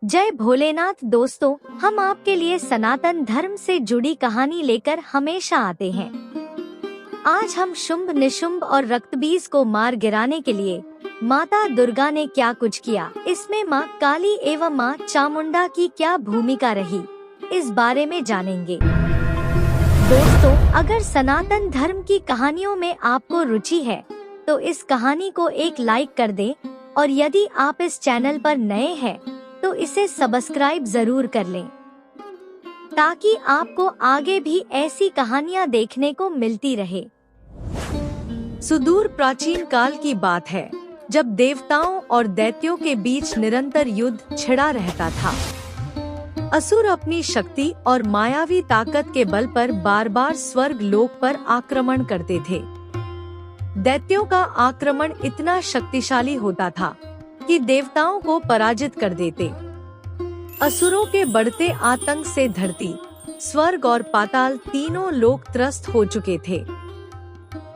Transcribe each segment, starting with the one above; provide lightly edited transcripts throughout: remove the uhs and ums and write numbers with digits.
जय भोलेनाथ दोस्तों, हम आपके लिए सनातन धर्म से जुड़ी कहानी लेकर हमेशा आते हैं। आज हम शुंभ निशुंभ और रक्तबीज को मार गिराने के लिए माता दुर्गा ने क्या कुछ किया, इसमें माँ काली एवं माँ चामुंडा की क्या भूमिका रही, इस बारे में जानेंगे। दोस्तों, अगर सनातन धर्म की कहानियों में आपको रुचि है तो इस कहानी को एक लाइक कर दें और यदि आप इस चैनल पर नए हैं तो इसे सब्सक्राइब जरूर कर लें ताकि आपको आगे भी ऐसी कहानियां देखने को मिलती रहे। सुदूर प्राचीन काल की बात है, जब देवताओं और दैत्यों के बीच निरंतर युद्ध छिड़ा रहता था। असुर अपनी शक्ति और मायावी ताकत के बल पर बार बार स्वर्ग लोक पर आक्रमण करते थे। दैत्यों का आक्रमण इतना शक्तिशाली होता था कि देवताओं को पराजित कर देते। असुरों के बढ़ते आतंक से धरती, स्वर्ग और पाताल तीनों लोक त्रस्त हो चुके थे।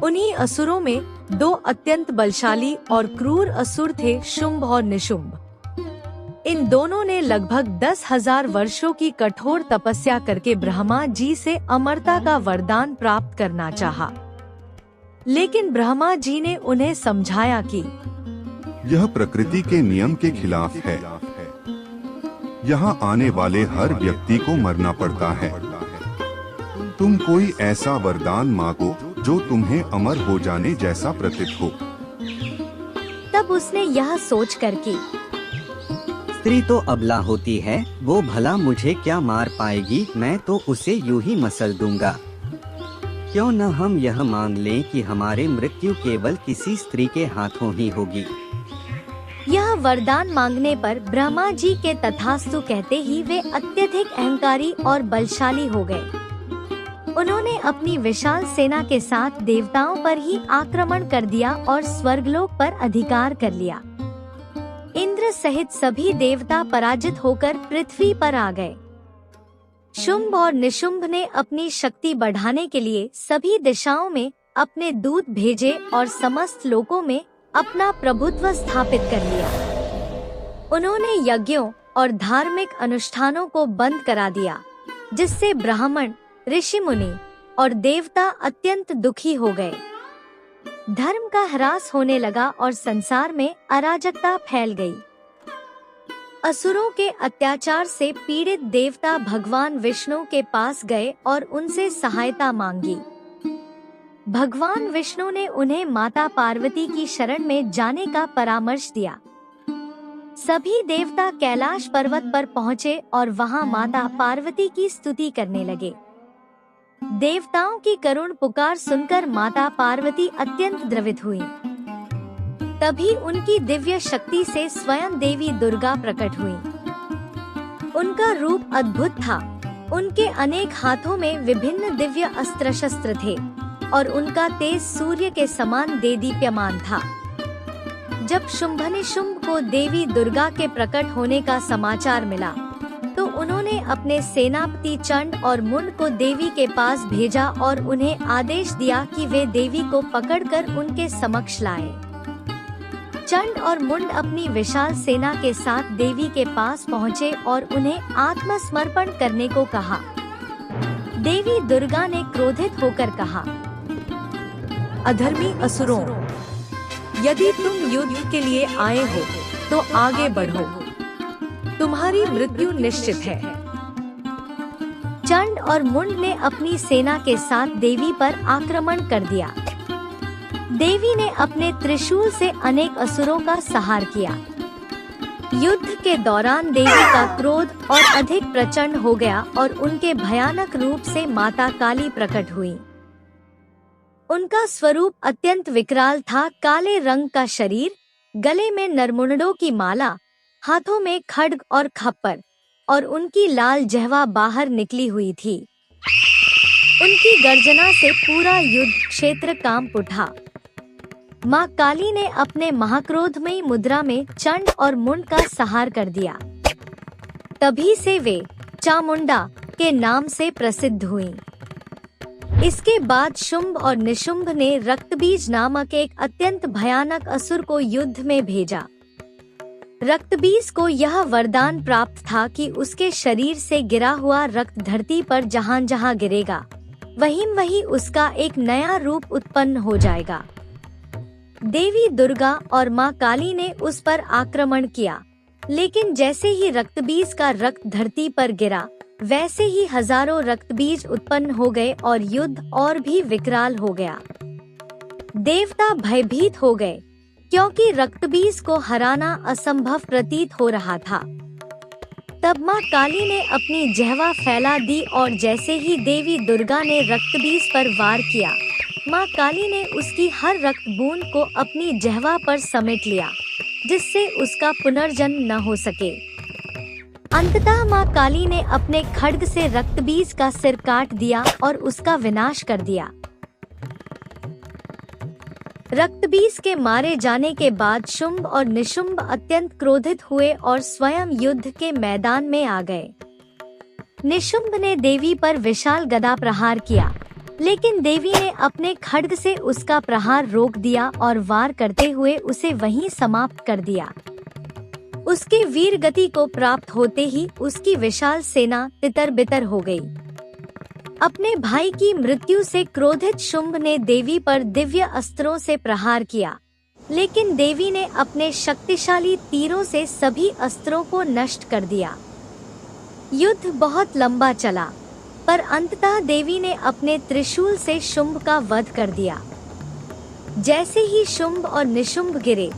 उन्हीं असुरों में दो अत्यंत बलशाली और क्रूर असुर थे, शुंभ और निशुंभ। इन दोनों ने लगभग 10,000 वर्षों की कठोर तपस्या करके ब्रह्मा जी से अमरता का वरदान प्राप्त करना चाहा। लेकिन ब्रह्मा जी ने उन्हें समझाया कि यह प्रकृति के नियम के खिलाफ है। यहाँ आने वाले हर व्यक्ति को मरना पड़ता है। तुम कोई ऐसा वरदान मांगो जो तुम्हें अमर हो जाने जैसा प्रतीत हो। तब उसने यह सोच कर कि स्त्री तो अबला होती है, वो भला मुझे क्या मार पाएगी, मैं तो उसे यूं ही मसल दूंगा। क्यों न हम यह मांग लें कि हमारे मृत्यु केवल किसी स्त्री के हाथों ही होगी। यह वरदान मांगने पर ब्रह्मा जी के तथास्तु कहते ही वे अत्यधिक अहंकारी और बलशाली हो गए। उन्होंने अपनी विशाल सेना के साथ देवताओं पर ही आक्रमण कर दिया और स्वर्गलोक पर अधिकार कर लिया। इंद्र सहित सभी देवता पराजित होकर पृथ्वी पर आ गए। शुंभ और निशुंभ ने अपनी शक्ति बढ़ाने के लिए सभी दिशाओं में अपने दूत भेजे और समस्त लोकों में अपना प्रभुत्व स्थापित कर लिया। उन्होंने यज्ञों और धार्मिक अनुष्ठानों को बंद करा दिया, जिससे ब्राह्मण, ऋषि मुनि और देवता अत्यंत दुखी हो गए। धर्म का ह्रास होने लगा और संसार में अराजकता फैल गई। असुरों के अत्याचार से पीड़ित देवता भगवान विष्णु के पास गए और उनसे सहायता मांगी। भगवान विष्णु ने उन्हें माता पार्वती की शरण में जाने का परामर्श दिया। सभी देवता कैलाश पर्वत पर पहुँचे और वहां माता पार्वती की स्तुति करने लगे। देवताओं की करुण पुकार सुनकर माता पार्वती अत्यंत द्रवित हुई। तभी उनकी दिव्य शक्ति से स्वयं देवी दुर्गा प्रकट हुई। उनका रूप अद्भुत था। उनके अनेक हाथों में विभिन्न दिव्य अस्त्र शस्त्र थे और उनका तेज सूर्य के समान देदीप्यमान था। जब शुंभ निशुंभ को देवी दुर्गा के प्रकट होने का समाचार मिला तो उन्होंने अपने सेनापति चंड और मुंड को देवी के पास भेजा और उन्हें आदेश दिया कि वे देवी को पकड़कर उनके समक्ष लाए। चंड और मुंड अपनी विशाल सेना के साथ देवी के पास पहुँचे और उन्हें आत्मसमर्पण करने को कहा। देवी दुर्गा ने क्रोधित होकर कहा, अधर्मी असुरों, यदि तुम युद्ध के लिए आए हो तो आगे बढ़ो, तुम्हारी मृत्यु निश्चित है। चंड और मुंड ने अपनी सेना के साथ देवी पर आक्रमण कर दिया। देवी ने अपने त्रिशूल से अनेक असुरों का संहार किया। युद्ध के दौरान देवी का क्रोध और अधिक प्रचंड हो गया और उनके भयानक रूप से माता काली प्रकट हुई। उनका स्वरूप अत्यंत विकराल था। काले रंग का शरीर, गले में नरमुंडों की माला, हाथों में खड्ग और खप्पर और उनकी लाल जिह्वा बाहर निकली हुई थी। उनकी गर्जना से पूरा युद्ध क्षेत्र कांप उठा। माँ काली ने अपने महाक्रोधमयी मुद्रा में चंड और मुंड का संहार कर दिया। तभी से वे चामुंडा के नाम से प्रसिद्ध हुईं। इसके बाद शुंभ और निशुंभ ने रक्तबीज नामक एक अत्यंत भयानक असुर को युद्ध में भेजा। रक्तबीज को यह वरदान प्राप्त था कि उसके शरीर से गिरा हुआ रक्त धरती पर जहाँ जहाँ गिरेगा वहीं उसका एक नया रूप उत्पन्न हो जाएगा। देवी दुर्गा और माँ काली ने उस पर आक्रमण किया, लेकिन जैसे ही रक्तबीज का रक्त धरती पर गिरा वैसे ही हजारों रक्तबीज उत्पन्न हो गए और युद्ध और भी विकराल हो गया। देवता भयभीत हो गए क्योंकि रक्तबीज को हराना असंभव प्रतीत हो रहा था। तब माँ काली ने अपनी जिह्वा फैला दी और जैसे ही देवी दुर्गा ने रक्तबीज पर वार किया, माँ काली ने उसकी हर रक्त बूंद को अपनी जिह्वा पर समेट लिया, जिससे उसका पुनर्जन्म न हो सके। अंततः माँ काली ने अपने खड्ग से रक्तबीज का सिर काट दिया और उसका विनाश कर दिया। रक्तबीज के मारे जाने के बाद शुंभ और निशुंभ अत्यंत क्रोधित हुए और स्वयं युद्ध के मैदान में आ गए। निशुंभ ने देवी पर विशाल गदा प्रहार किया, लेकिन देवी ने अपने खड्ग से उसका प्रहार रोक दिया और वार करते हुए उसे वहीं समाप्त कर दिया। उसके वीर गति को प्राप्त होते ही उसकी विशाल सेना तितर-बितर हो गई। अपने भाई की मृत्यु से क्रोधित शुंभ ने देवी पर दिव्य अस्त्रों से प्रहार किया, लेकिन देवी ने अपने शक्तिशाली तीरों से सभी अस्त्रों को नष्ट कर दिया। युद्ध बहुत लंबा चला, पर अंततः देवी ने अपने त्रिशूल से शुंभ का वध कर दिया। जैसे ही शुंभ और निशुंभ गिरे,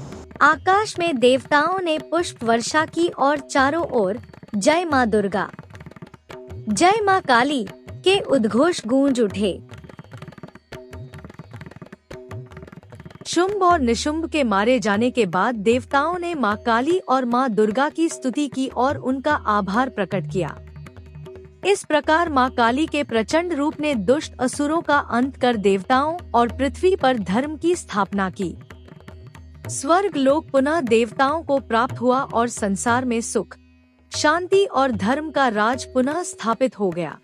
आकाश में देवताओं ने पुष्प वर्षा की और चारों ओर जय माँ दुर्गा, जय माँ काली के उद्घोष गूंज उठे। शुंभ और निशुंभ के मारे जाने के बाद देवताओं ने माँ काली और माँ दुर्गा की स्तुति की और उनका आभार प्रकट किया। इस प्रकार माँ काली के प्रचंड रूप ने दुष्ट असुरों का अंत कर देवताओं और पृथ्वी पर धर्म की स्थापना की। स्वर्ग लोक पुनः देवताओं को प्राप्त हुआ और संसार में सुख, शांति और धर्म का राज पुनः स्थापित हो गया।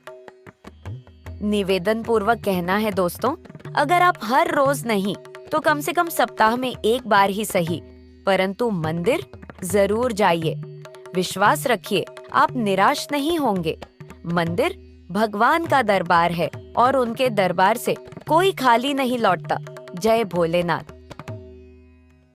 निवेदन पूर्वक कहना है दोस्तों, अगर आप हर रोज नहीं तो कम से कम सप्ताह में एक बार ही सही, परंतु मंदिर जरूर जाइए। विश्वास रखिए, आप निराश नहीं होंगे। मंदिर भगवान का दरबार है और उनके दरबार से कोई खाली नहीं लौटता। जय भोलेनाथ।